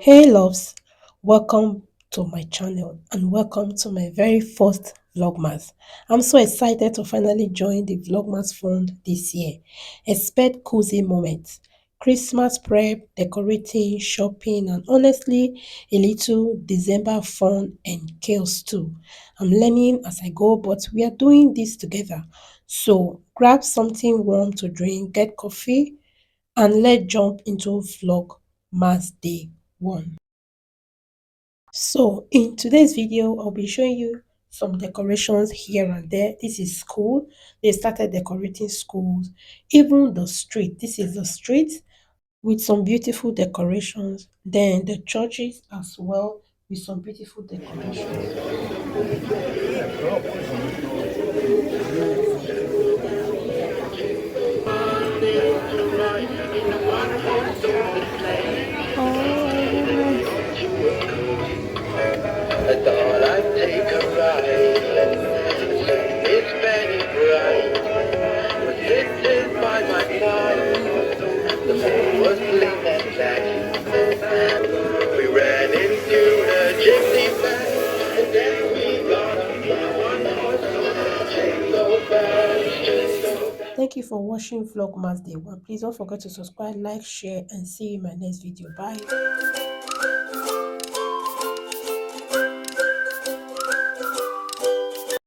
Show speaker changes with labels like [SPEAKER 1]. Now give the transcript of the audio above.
[SPEAKER 1] Hey loves, welcome to my channel and welcome to my very first Vlogmas. I'm so excited to finally join the Vlogmas fund this year. Expect cozy moments, Christmas prep, decorating, shopping, and honestly, a little December fun and chaos too. I'm learning as I go, but we are doing this together. So grab something warm to drink, get coffee, and let's jump into Vlogmas Day 1. So in today's video, I'll be showing you some decorations here and there. This is school. They started decorating schools, even the street. This is the street with some beautiful decorations. Then the churches as well with some beautiful decorations.
[SPEAKER 2] I thought I'd take a ride. It's very bright. Was sitting by my side. The moon was clean and black. We ran into the gypsy band, and then we got on one horse. Chased so fast, chased so fast.
[SPEAKER 1] Thank you for watching Vlogmas Day 1. Please don't forget to subscribe, like, share, and see you in my next video. Bye.